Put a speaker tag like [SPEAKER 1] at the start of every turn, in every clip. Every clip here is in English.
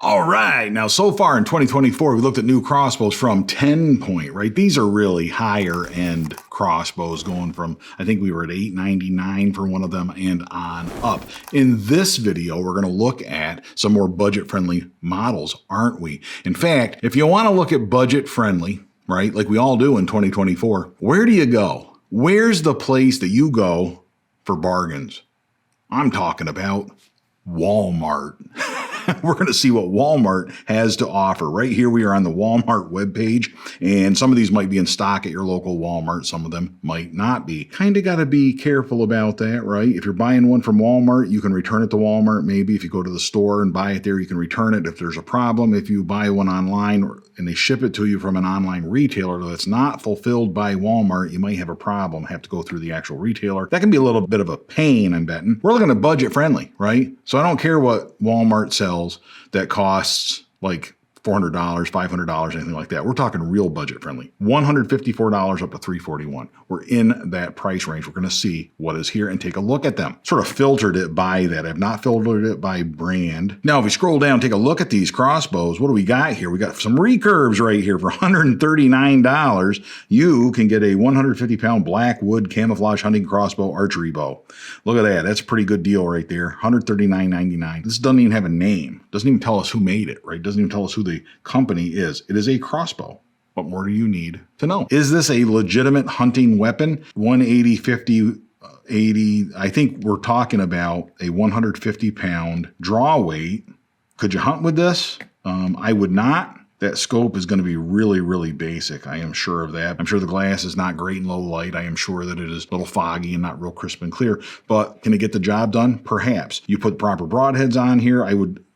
[SPEAKER 1] All right, now so far in 2024, we looked at new crossbows from 10 point, right? These are really higher end crossbows going from, I think we were at $899 for one of them and on up. In this video, we're gonna look at some more budget friendly models, aren't we? In fact, if you wanna look at budget friendly, right, like we all do in 2024, where do you go? Where's the place that you go for bargains? I'm talking about Walmart. We're going to see what Walmart has to offer. Right here we are on the Walmart webpage, and some of these might be in stock at your local Walmart. Some of them might not be. Kind of got to be careful about that, right? If you're buying one from Walmart, you can return it to Walmart. Maybe if you go to the store and buy it there, you can return it if there's a problem. If you buy one online and they ship it to you from an online retailer that's not fulfilled by Walmart, you might have a problem, have to go through the actual retailer. That can be a little bit of a pain, I'm betting. We're looking at budget friendly, right? So I don't care what Walmart sells that costs like $400, $500, anything like that. We're talking real budget friendly. $154 up to $341. We're in that price range. We're going to see what is here and take a look at them. Sort of filtered it by that. I've not filtered it by brand. Now, if we scroll down, take a look at these crossbows. What do we got here? We got some recurves right here for $139. You can get a 150-pound black wood camouflage hunting crossbow archery bow. Look at that. That's a pretty good deal right there. $139.99. This doesn't even have a name. Doesn't even tell us who made it, right? Doesn't even tell us who the company is. It is a crossbow. What more do you need to know? Is this a legitimate hunting weapon? 180, 50, 80. I think we're talking about a 150-pound draw weight. Could you hunt with this? I would not. That scope is going to be really, really basic. I am sure of that. I'm sure the glass is not great in low light. I am sure that it is a little foggy and not real crisp and clear. But can it get the job done? Perhaps. You put proper broadheads on here.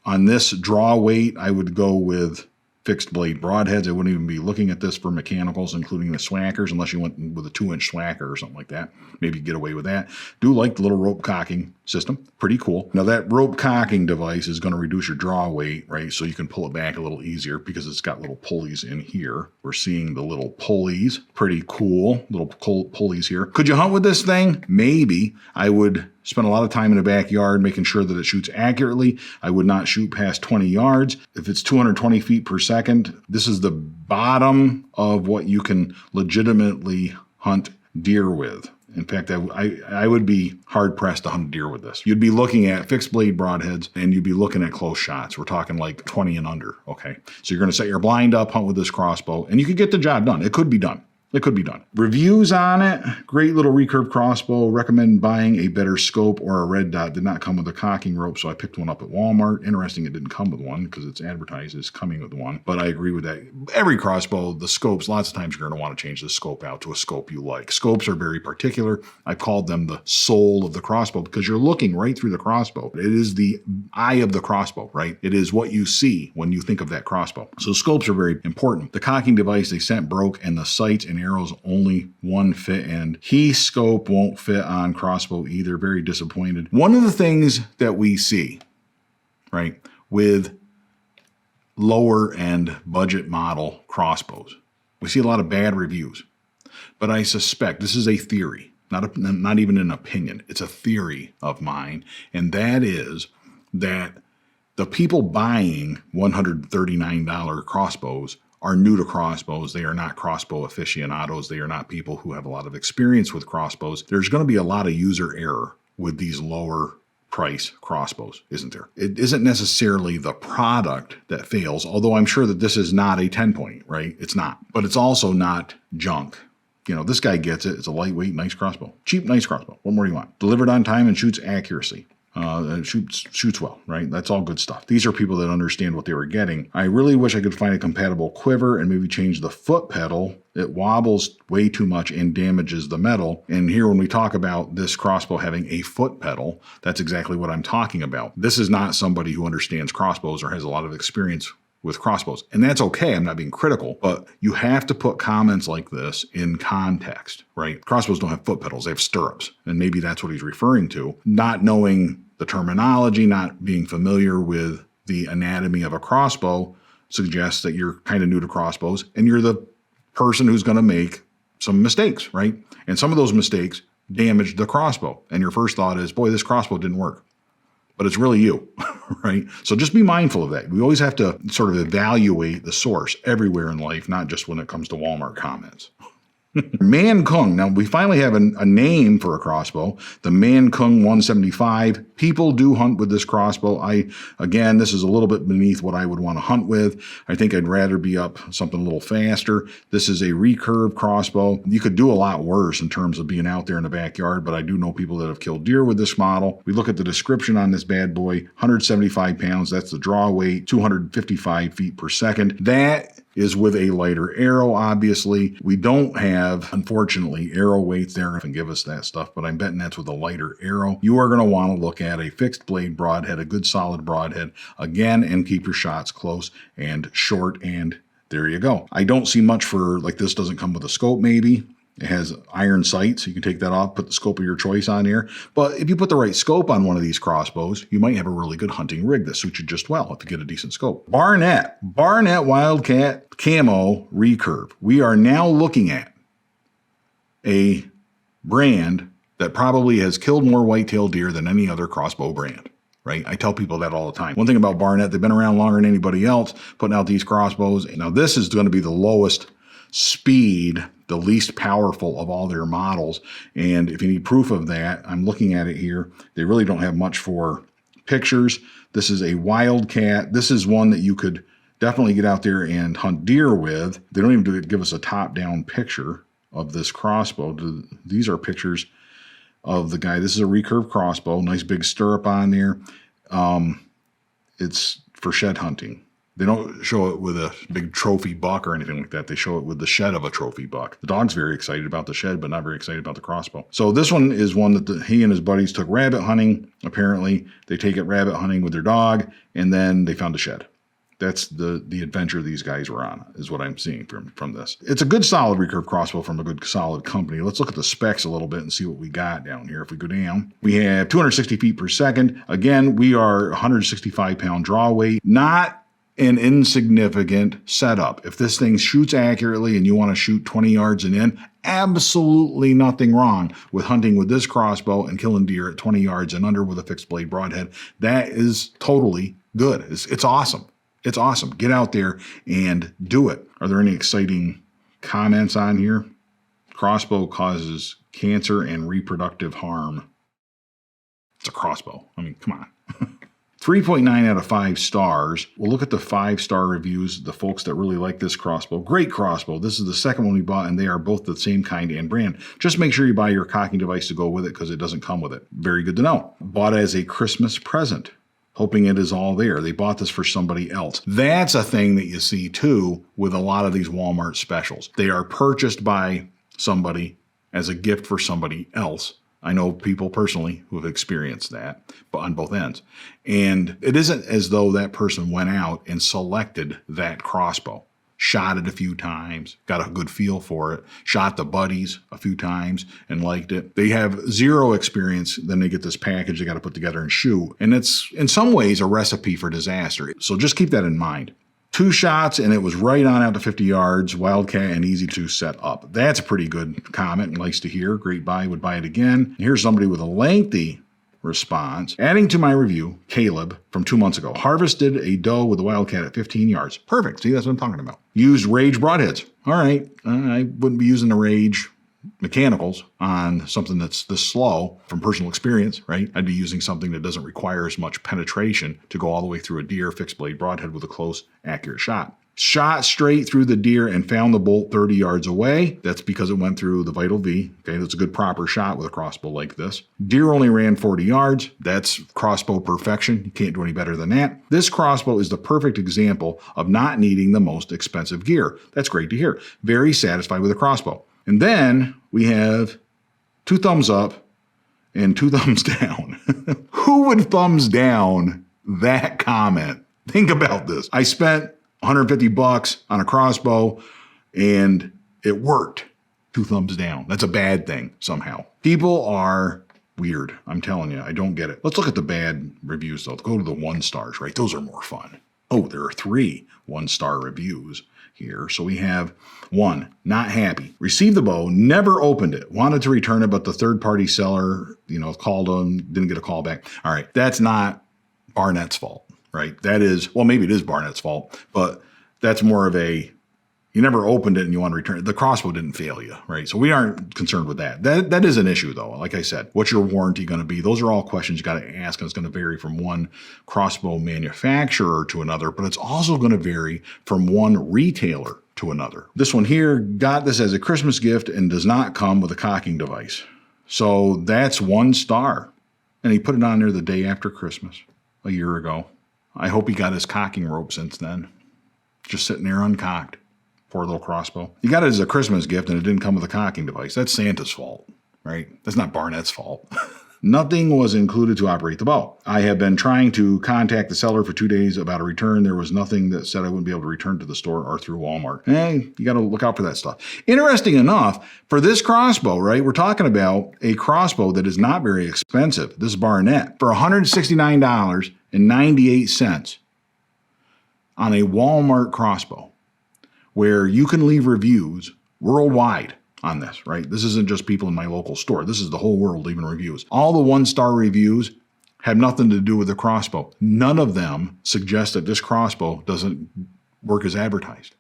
[SPEAKER 1] On this draw weight, I would go with fixed blade broadheads. I wouldn't even be looking at this for mechanicals, including the swackers, unless you went with a 2-inch swacker or something like that. Maybe get away with that. Do like the little rope cocking system. Pretty cool. Now that rope cocking device is going to reduce your draw weight, right? So you can pull it back a little easier because it's got little pulleys in here. We're seeing the little pulleys. Pretty cool. Little pulleys here. Could you hunt with this thing? Maybe. I would spend a lot of time in the backyard making sure that it shoots accurately. I would not shoot past 20 yards. If it's 220 feet per second, this is the bottom of what you can legitimately hunt deer with. In fact, I would be hard-pressed to hunt deer with this. You'd be looking at fixed blade broadheads, and you'd be looking at close shots. We're talking like 20 and under, okay? So you're going to set your blind up, hunt with this crossbow, and you could get the job done. It could be done. It could be done. Reviews on it, great little recurve crossbow. Recommend buying a better scope or a red dot. Did not come with a cocking rope, so I picked one up at Walmart. Interesting, it didn't come with one because it's advertised as coming with one, but I agree with that. Every crossbow, the scopes, lots of times you're going to want to change the scope out to a scope you like. Scopes are very particular. I've called them the soul of the crossbow because you're looking right through the crossbow. It is the eye of the crossbow, right? It is what you see when you think of that crossbow. So scopes are very important. The cocking device they sent broke, and the sights and arrows only one fit, and scope won't fit on crossbow either. Very disappointed. One of the things that we see, right, with lower end budget model crossbows, we see a lot of bad reviews. But I suspect, this is a theory, not even an opinion, it's a theory of mine, and that is that the people buying $139 crossbows are new to crossbows. They are not crossbow aficionados. They are not people who have a lot of experience with crossbows. There's going to be a lot of user error with these lower price crossbows, isn't there? It isn't necessarily the product that fails, although I'm sure that this is not a 10-point, right? It's not. But it's also not junk. You know, this guy gets it. It's a lightweight, nice crossbow. Cheap, nice crossbow. What more do you want? Delivered on time and shoots accuracy. Shoots well, right? That's all good stuff. These are people that understand what they were getting. I really wish I could find a compatible quiver and maybe change the foot pedal. It wobbles way too much and damages the metal. And here, when we talk about this crossbow having a foot pedal, that's exactly what I'm talking about. This is not somebody who understands crossbows or has a lot of experience with crossbows. And that's okay. I'm not being critical, but you have to put comments like this in context, right? Crossbows don't have foot pedals. They have stirrups. And maybe that's what he's referring to. Not knowing the terminology, not being familiar with the anatomy of a crossbow suggests that you're kind of new to crossbows and you're the person who's going to make some mistakes, right? And some of those mistakes damage the crossbow. And your first thought is, boy, this crossbow didn't work. but it's really you, right? So just be mindful of that. We always have to sort of evaluate the source everywhere in life, not just when it comes to Walmart comments. Man Kung. Now, we finally have a name for a crossbow. The Man Kung 175. People do hunt with this crossbow. Again, this is a little bit beneath what I would want to hunt with. I think I'd rather be up something a little faster. This is a recurve crossbow. You could do a lot worse in terms of being out there in the backyard, but I do know people that have killed deer with this model. We look at the description on this bad boy, 175 pounds. That's the draw weight, 255 feet per second. That is with a lighter arrow, obviously. We don't have, unfortunately, arrow weights there and give us that stuff, but I'm betting that's with a lighter arrow. You are going to want to look at a fixed blade broadhead, a good solid broadhead, again, and keep your shots close and short, and there you go. I don't see much for, like, this doesn't come with a scope, maybe. It has iron sights. You can take that off, put the scope of your choice on here. But if you put the right scope on one of these crossbows, you might have a really good hunting rig that suits you just well if you get a decent scope. Barnett Wildcat Camo Recurve. We are now looking at a brand that probably has killed more whitetail deer than any other crossbow brand. Right? I tell people that all the time. One thing about Barnett, they've been around longer than anybody else putting out these crossbows. Now this is going to be the lowest speed, the least powerful of all their models. And if you need proof of that, I'm looking at it here. They really don't have much for pictures. This is a Wildcat. This is one that you could definitely get out there and hunt deer with. They don't even give us a top-down picture of this crossbow. These are pictures of the guy. This is a recurve crossbow. Nice big stirrup on there. It's for shed hunting. They don't show it with a big trophy buck or anything like that. They show it with the shed of a trophy buck. The dog's very excited about the shed, but not very excited about the crossbow. So this one is one that he and his buddies took rabbit hunting. Apparently, they take it rabbit hunting with their dog, and then they found a shed. That's the adventure these guys were on, is what I'm seeing from this. It's a good solid recurve crossbow from a good solid company. Let's look at the specs a little bit and see what we got down here. If we go down, we have 260 feet per second. Again, we are 165 pound draw weight. Not an insignificant setup. If this thing shoots accurately and you want to shoot 20 yards and in, absolutely nothing wrong with hunting with this crossbow and killing deer at 20 yards and under with a fixed blade broadhead. That is totally good. It's awesome. It's awesome. Get out there and do it. Are there any exciting comments on here? Crossbow causes cancer and reproductive harm. It's a crossbow. I mean, come on. 3.9 out of 5 stars. We'll look at the 5-star reviews, the folks that really like this crossbow. Great crossbow. This is the second one we bought, and they are both the same kind and brand. Just make sure you buy your cocking device to go with it because it doesn't come with it. Very good to know. Bought as a Christmas present, hoping it is all there. They bought this for somebody else. That's a thing that you see, too, with a lot of these Walmart specials. They are purchased by somebody as a gift for somebody else. I know people personally who have experienced that, but on both ends. And it isn't as though that person went out and selected that crossbow, shot it a few times, got a good feel for it, shot the buddies a few times and liked it. They have zero experience. Then they get this package they got to put together and shoot. And it's in some ways a recipe for disaster. So just keep that in mind. 2 shots, and it was right on out to 50 yards, Wildcat, and easy to set up. That's a pretty good comment and nice to hear. Great buy, would buy it again. Here's somebody with a lengthy response. Adding to my review, Caleb from 2 months ago. Harvested a doe with a Wildcat at 15 yards. Perfect. See, that's what I'm talking about. Used Rage broadheads. All right. I wouldn't be using the Rage mechanicals on something that's this slow from personal experience, right? I'd be using something that doesn't require as much penetration to go all the way through a deer fixed blade broadhead with a close, accurate shot. Shot straight through the deer and found the bolt 30 yards away. That's because it went through the Vital V. Okay, that's a good proper shot with a crossbow like this. Deer only ran 40 yards. That's crossbow perfection. You can't do any better than that. This crossbow is the perfect example of not needing the most expensive gear. That's great to hear. Very satisfied with a crossbow. And then we have 2 thumbs up and 2 thumbs down. Who would thumbs down that comment? Think about this. I spent $150 on a crossbow and it worked. 2 thumbs down. That's a bad thing somehow. People are weird. I'm telling you, I don't get it. Let's look at the bad reviews though. Go to the 1 stars, right? Those are more fun. Oh, there are 3 1-star reviews here. So we have 1, not happy. Received the bow, never opened it. Wanted to return it, but the third-party seller, called them, didn't get a call back. All right, that's not Barnett's fault, right? That is, well, maybe it is Barnett's fault, but that's more of a, you never opened it and you want to return it. The crossbow didn't fail you, right? So we aren't concerned with that. That is an issue though. Like I said, what's your warranty going to be? Those are all questions you got to ask, and it's going to vary from one crossbow manufacturer to another, but it's also going to vary from one retailer to another. This one here got this as a Christmas gift and does not come with a cocking device. So that's 1 star. And he put it on there the day after Christmas, a year ago. I hope he got his cocking rope since then. Just sitting there uncocked. Poor little crossbow. You got it as a Christmas gift and it didn't come with a cocking device. That's Santa's fault, right? That's not Barnett's fault. Nothing was included to operate the bow. I have been trying to contact the seller for 2 days about a return. There was nothing that said I wouldn't be able to return to the store or through Walmart. Hey, you got to look out for that stuff. Interesting enough, for this crossbow, right, we're talking about a crossbow that is not very expensive. This is Barnett for $169.98 on a Walmart crossbow, where you can leave reviews worldwide on this, right? This isn't just people in my local store. This is the whole world leaving reviews. All the 1-star reviews have nothing to do with the crossbow. None of them suggest that this crossbow doesn't work as advertised.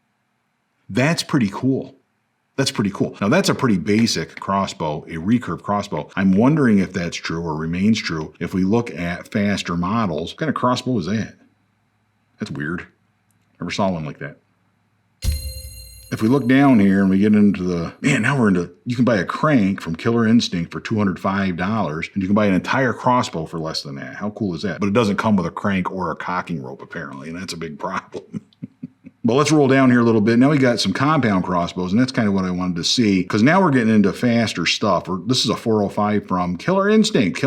[SPEAKER 1] That's pretty cool. That's pretty cool. Now, that's a pretty basic crossbow, a recurve crossbow. I'm wondering if that's true or remains true if we look at faster models. What kind of crossbow is that? That's weird. Never saw one like that. If we look down here and we get into the, man, now we're into, you can buy a crank from Killer Instinct for $205, and you can buy an entire crossbow for less than that. How cool is that? But it doesn't come with a crank or a cocking rope, apparently, and that's a big problem. But let's roll down here a little bit. Now we got some compound crossbows, and that's kind of what I wanted to see, because now we're getting into faster stuff. This is a 405 from Killer Instinct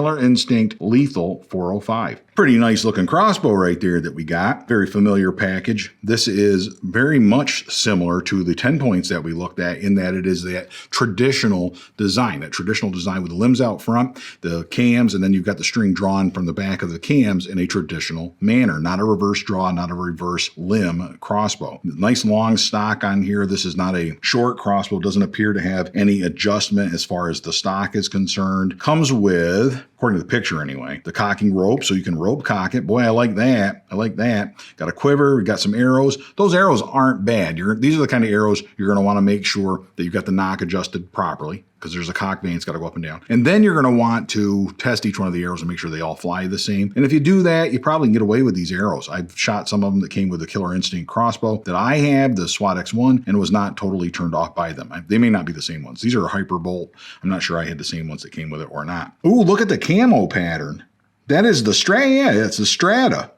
[SPEAKER 1] Lethal 405. Pretty nice looking crossbow right there that we got. Very familiar package. This is very much similar to the 10 points that we looked at, in that it is that traditional design with the limbs out front, the cams, and then you've got the string drawn from the back of the cams in a traditional manner, not a reverse draw, not a reverse limb crossbow. Nice long stock on here. This is not a short crossbow. Doesn't appear to have any adjustment as far as the stock is concerned. Comes with, according to the picture anyway, the cocking rope, so you can rope cock it. Boy, I like that. I like that. Got a quiver. We got some arrows. Those arrows aren't bad. These are the kind of arrows you're going to want to make sure that you've got the nock adjusted properly, because there's a cock vane, it's got to go up and down. And then you're going to want to test each one of the arrows and make sure they all fly the same. And if you do that, you probably can get away with these arrows. I've shot some of them that came with the Killer Instinct crossbow that I have, the SWAT X1, and was not totally turned off by them. They may not be the same ones. These are a Hyperbolt. I'm not sure I had the same ones that came with it or not. Ooh, look at the camo pattern. That is the Strata. Yeah, it's the Strata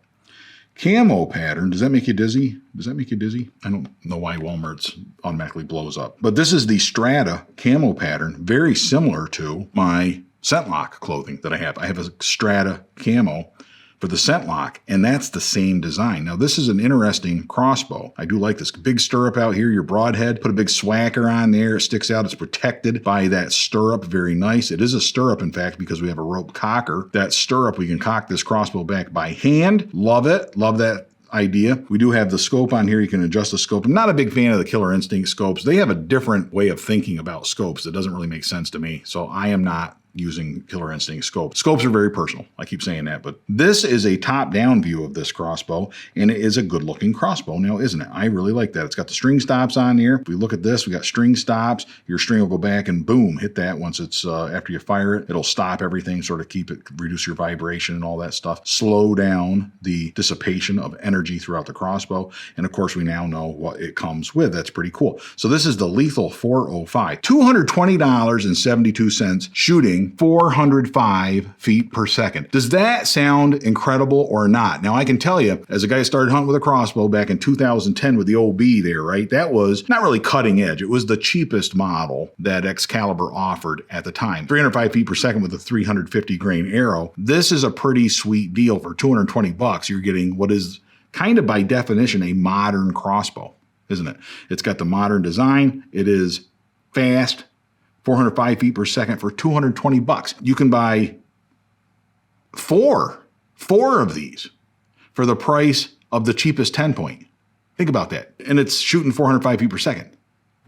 [SPEAKER 1] camo pattern. Does that make you dizzy? Does that make you dizzy? I don't know why Walmart's automatically blows up. But this is the Strata camo pattern, very similar to my Scentlock clothing that I have. I have a Strata camo for the Scentlock, and that's the same design. Now, this is an interesting crossbow. I do like this big stirrup out here, your broadhead. Put a big swacker on there. It sticks out. It's protected by that stirrup. Very nice. It is a stirrup, in fact, because we have a rope cocker. That stirrup, we can cock this crossbow back by hand. Love it. Love that idea. We do have the scope on here. You can adjust the scope. I'm not a big fan of the Killer Instinct scopes. They have a different way of thinking about scopes that doesn't really make sense to me. So I am not using Killer Instinct scopes. Scopes are very personal. I keep saying that, but this is a top-down view of this crossbow, and it is a good-looking crossbow now, isn't it? I really like that. It's got the string stops on here. If we look at this, we got string stops. Your string will go back and boom, hit that once it's, after you fire it. It'll stop everything, sort of keep it, reduce your vibration and all that stuff. Slow down the dissipation of energy throughout the crossbow. And of course, we now know what it comes with. That's pretty cool. So this is the Lethal 405. $220.72 shooting 405 feet per second. Does that sound incredible or not? Now, I can tell you, as a guy who started hunting with a crossbow back in 2010 with the OB there, right? That was not really cutting edge. It was the cheapest model that Excalibur offered at the time. 305 feet per second with a 350 grain arrow. This is a pretty sweet deal. For 220 bucks. You're getting what is kind of by definition a modern crossbow, isn't it? It's got the modern design. It is fast. 405 feet per second for 220 bucks. You can buy four of these for the price of the cheapest 10 point. Think about that. And it's shooting 405 feet per second.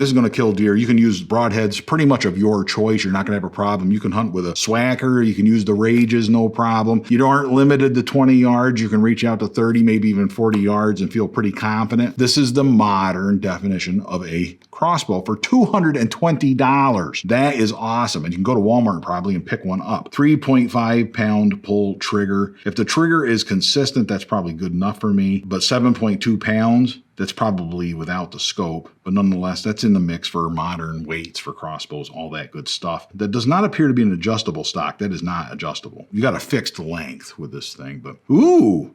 [SPEAKER 1] This is going to kill deer. You can use broadheads pretty much of your choice. You're not going to have a problem. You can hunt with a swacker. You can use the rages, no problem. You aren't limited to 20 yards. You can reach out to 30, maybe even 40 yards and feel pretty confident. This is the modern definition of a crossbow for $220. That is awesome. And you can go to Walmart probably and pick one up. 3.5 pound pull trigger. If the trigger is consistent, that's probably good enough for me. But 7.2 pounds, that's probably without the scope, but nonetheless, that's in the mix for modern weights for crossbows, all that good stuff. That does not appear to be an adjustable stock. That is not adjustable. You got a fixed length with this thing, but ooh,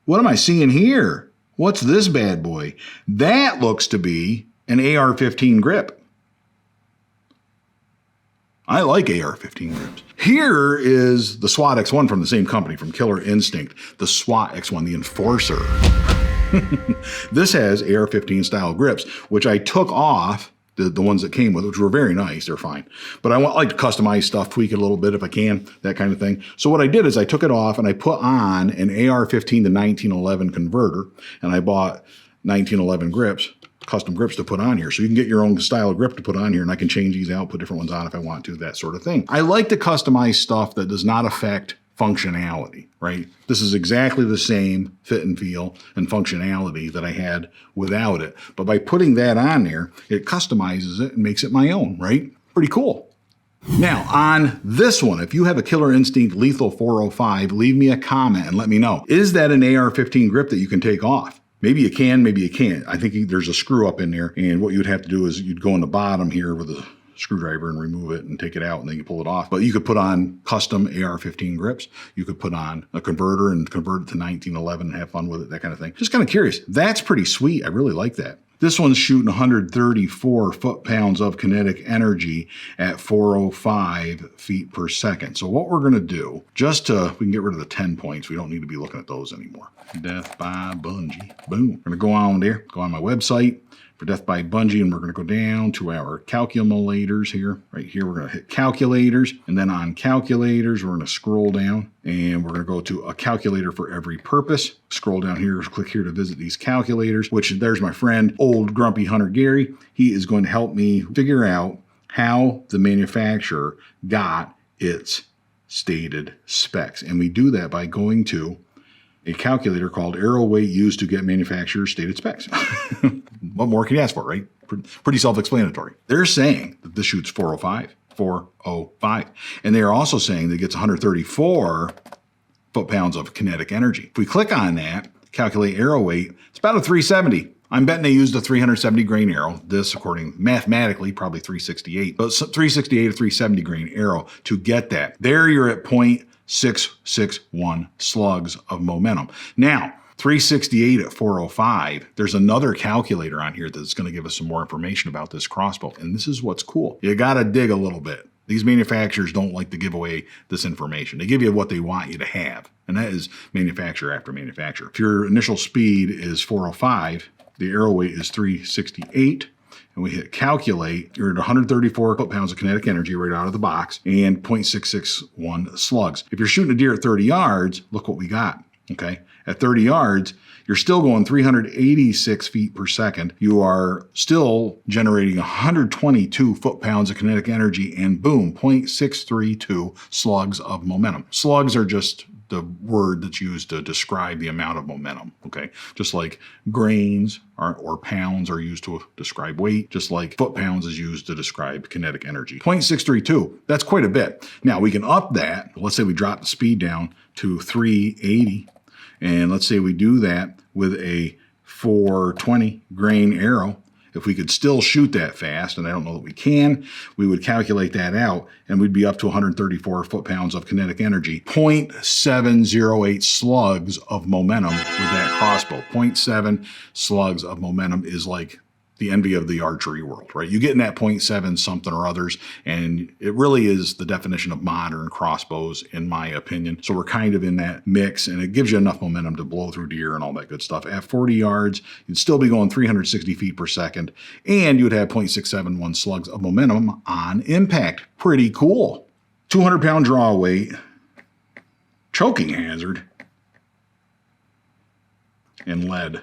[SPEAKER 1] what am I seeing here? What's this bad boy? That looks to be an AR-15 grip. I like AR-15 grips. Here is the SWAT X1 from the same company, from Killer Instinct, the SWAT X1, the Enforcer. This has AR-15 style grips, which I took off, the ones that came with, which were very nice. They're fine. But I like to customize stuff, tweak it a little bit if I can, that kind of thing. So what I did is I took it off and I put on an AR-15 to 1911 converter, and I bought 1911 grips, custom grips to put on here. So you can get your own style of grip to put on here, and I can change these out, put different ones on if I want to, that sort of thing. I like to customize stuff that does not affect functionality, right? This is exactly the same fit and feel and functionality that I had without it. But by putting that on there, it customizes it and makes it my own, right? Pretty cool. Now, on this one, if you have a Killer Instinct Lethal 405, leave me a comment and let me know. Is that an AR-15 grip that you can take off? Maybe you can, maybe you can't. I think there's a screw up in there, and what you'd have to do is you'd go in the bottom here with a screwdriver and remove it and take it out, and then you pull it off. But you could put on custom AR-15 grips. You could put on a converter and convert it to 1911 and have fun with it, that kind of thing. Just kind of curious. That's pretty sweet. I really like that. This one's shooting 134 foot-pounds of kinetic energy at 405 feet per second. So what we're going to do, we can get rid of the 10 points. We don't need to be looking at those anymore. Death by Bunjie. Boom. We're going to go on there, go on my website for Death by Bunjie, and we're going to go down to our calculators here. Right here, we're going to hit calculators, and then on calculators, we're going to scroll down, and we're going to go to a calculator for every purpose. Scroll down here, click here to visit these calculators, which there's my friend, Old Grumpy Hunter Gary. He is going to help me figure out how the manufacturer got its stated specs. And we do that by going to a calculator called arrow weight used to get manufacturer's stated specs. What more can you ask for, right? Pretty self-explanatory. They're saying that this shoots 405. And they are also saying that it gets 134 foot-pounds of kinetic energy. If we click on that, calculate arrow weight, it's about a 370. I'm betting they used a 370 grain arrow. This, according mathematically, probably 368. But 368 to 370 grain arrow to get that. There you're at 0.661 slugs of momentum. Now, 368 at 405, there's another calculator on here that's going to give us some more information about this crossbow. And this is what's cool. You got to dig a little bit. These manufacturers don't like to give away this information. They give you what they want you to have. And that is manufacturer after manufacturer. If your initial speed is 405, the arrow weight is 368. And we hit calculate, you're at 134 foot-pounds of kinetic energy right out of the box and 0.661 slugs. If you're shooting a deer at 30 yards, look what we got, okay? At 30 yards, you're still going 386 feet per second. You are still generating 122 foot-pounds of kinetic energy and boom, 0.632 slugs of momentum. Slugs are just the word that's used to describe the amount of momentum, okay? Just like grains or pounds are used to describe weight, just like foot-pounds is used to describe kinetic energy. 0.632, that's quite a bit. Now, we can up that. Let's say we drop the speed down to 380, and let's say we do that with a 420 grain arrow. If we could still shoot that fast, and I don't know that we can, we would calculate that out, and we'd be up to 134 foot-pounds of kinetic energy. 0.708 slugs of momentum with that crossbow. 0.7 slugs of momentum is like the envy of the archery world, right? You get in that 0.7 something or others, and it really is the definition of modern crossbows, in my opinion. So we're kind of in that mix, and it gives you enough momentum to blow through deer and all that good stuff. At 40 yards, you'd still be going 360 feet per second, and you would have 0.671 slugs of momentum on impact. Pretty cool. 200-pound draw weight, choking hazard, and lead.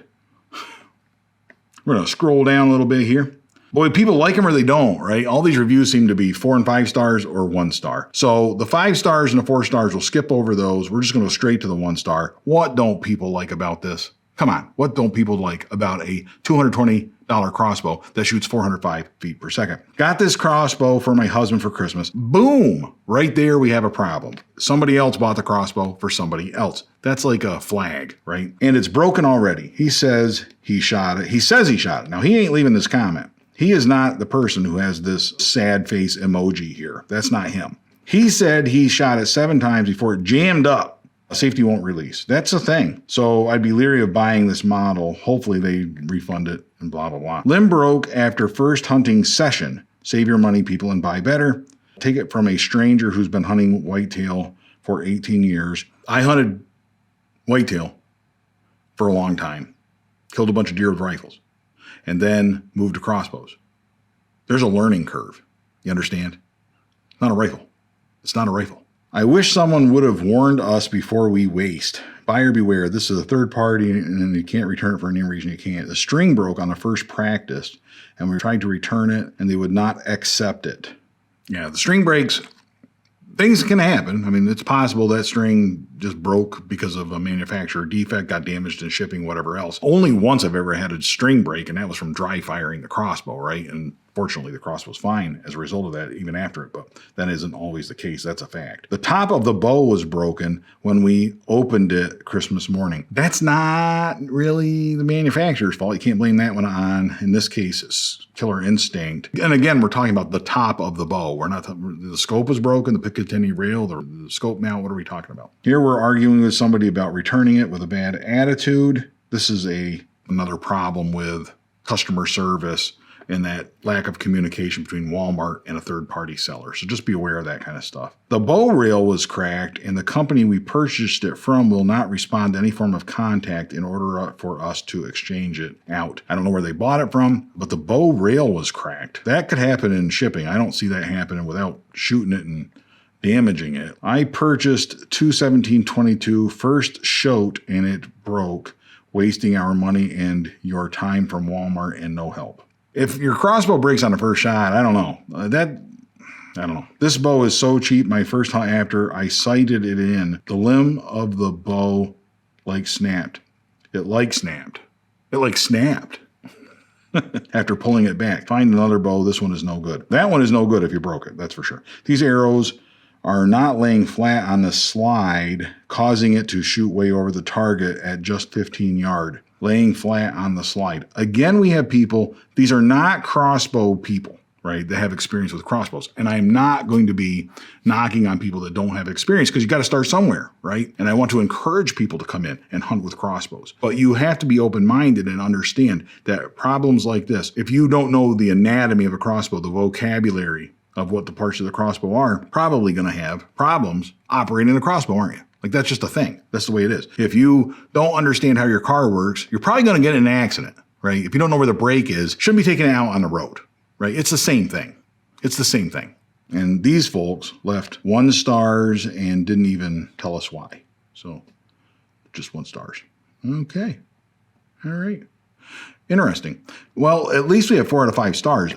[SPEAKER 1] We're going to scroll down a little bit here. Boy, people like them or they don't, right? All these reviews seem to be 4 and 5 stars or 1 star. So the 5 stars and the 4 stars, we'll skip over those. We're just going to go straight to the 1 star. What don't people like about this? Come on. What don't people like about a $220 crossbow that shoots 405 feet per second? Got this crossbow for my husband for Christmas. Boom! Right there we have a problem. Somebody else bought the crossbow for somebody else. That's like a flag, right? And it's broken already. He says he shot it. He says he shot it. Now, he ain't leaving this comment. He is not the person who has this sad face emoji here. That's not him. He said he shot it 7 times before it jammed up. Safety won't release. That's the thing. So I'd be leery of buying this model. Hopefully they refund it and blah, blah, blah. Limb broke after first hunting session. Save your money, people, and buy better. Take it from a stranger who's been hunting whitetail for 18 years. I hunted whitetail for a long time. Killed a bunch of deer with rifles. And then moved to crossbows. There's a learning curve. You understand? Not a rifle. It's not a rifle. I wish someone would have warned us before we waste. Buyer beware. This is a third party and you can't return it for any reason you can't. The string broke on the first practice and we tried to return it and they would not accept it. Yeah, the string breaks. Things can happen. I mean, it's possible that string just broke because of a manufacturer defect, got damaged in shipping, whatever else. Only once I've ever had a string break, and that was from dry firing the crossbow, right? And fortunately, the crossbow's fine as a result of that, even after it, but that isn't always the case. That's a fact. The top of the bow was broken when we opened it Christmas morning. That's not really the manufacturer's fault. You can't blame that one on, in this case, it's Killer Instinct. And again, we're talking about the top of the bow. We're not, the scope was broken, the Picatinny rail, the scope mount. What are we talking about? Here we're arguing with somebody about returning it with a bad attitude. This is another problem with customer service and that lack of communication between Walmart and a third-party seller. So just be aware of that kind of stuff. The bow rail was cracked, and the company we purchased it from will not respond to any form of contact in order for us to exchange it out. I don't know where they bought it from, but the bow rail was cracked. That could happen in shipping. I don't see that happening without shooting it and damaging it. I purchased 217.22 first shot, and it broke, wasting our money and your time from Walmart and no help. If your crossbow breaks on the first shot, I don't know. I don't know. This bow is so cheap. My first hunt after I sighted it in, the limb of the bow snapped. It snapped. After pulling it back. Find another bow. This one is no good. That one is no good if you broke it. That's for sure. These arrows are not laying flat on the slide, causing it to shoot way over the target at just 15 yards. Laying flat on the slide. Again, we have people, these are not crossbow people, right, that have experience with crossbows. And I'm not going to be knocking on people that don't have experience because you got to start somewhere, right? And I want to encourage people to come in and hunt with crossbows. But you have to be open-minded and understand that problems like this, if you don't know the anatomy of a crossbow, the vocabulary of what the parts of the crossbow are, probably going to have problems operating a crossbow, aren't you? Like, that's just a thing. That's the way it is. If you don't understand how your car works, you're probably going to get in an accident, right? If you don't know where the brake is, shouldn't be taking it out on the road, right? It's the same thing. It's the same thing. And these folks left 1 stars and didn't even tell us why. So just 1 stars. Okay. All right. Interesting. Well, at least we have 4 out of 5 stars.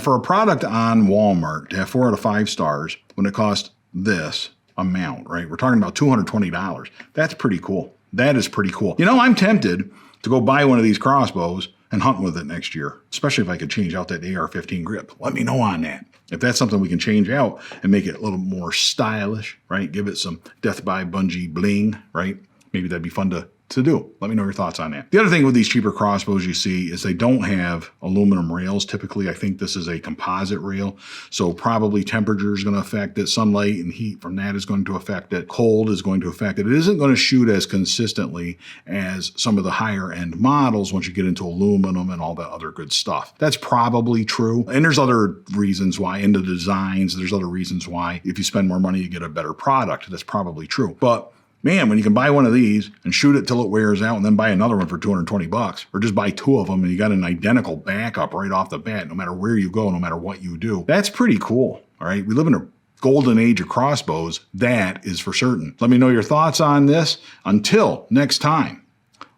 [SPEAKER 1] For a product on Walmart to have 4 out of 5 stars when it costs this amount, right? We're talking about $220. That's pretty cool. That is pretty cool. You know, I'm tempted to go buy one of these crossbows and hunt with it next year, especially if I could change out that AR-15 grip. Let me know on that. If that's something we can change out and make it a little more stylish, right? Give it some Death by Bunjie bling, right? Maybe that'd be fun to do. Let me know your thoughts on that. The other thing with these cheaper crossbows you see is they don't have aluminum rails. Typically, I think this is a composite rail. So probably temperature is going to affect it. Sunlight and heat from that is going to affect it. Cold is going to affect it. It isn't going to shoot as consistently as some of the higher end models once you get into aluminum and all that other good stuff. That's probably true. And there's other reasons why in the designs, there's other reasons why if you spend more money, you get a better product. That's probably true. But man, when you can buy one of these and shoot it till it wears out and then buy another one for $220, or just buy 2 of them and you got an identical backup right off the bat, no matter where you go, no matter what you do, that's pretty cool. All right. We live in a golden age of crossbows. That is for certain. Let me know your thoughts on this. Until next time,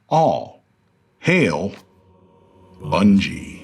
[SPEAKER 1] all hail Bunjie.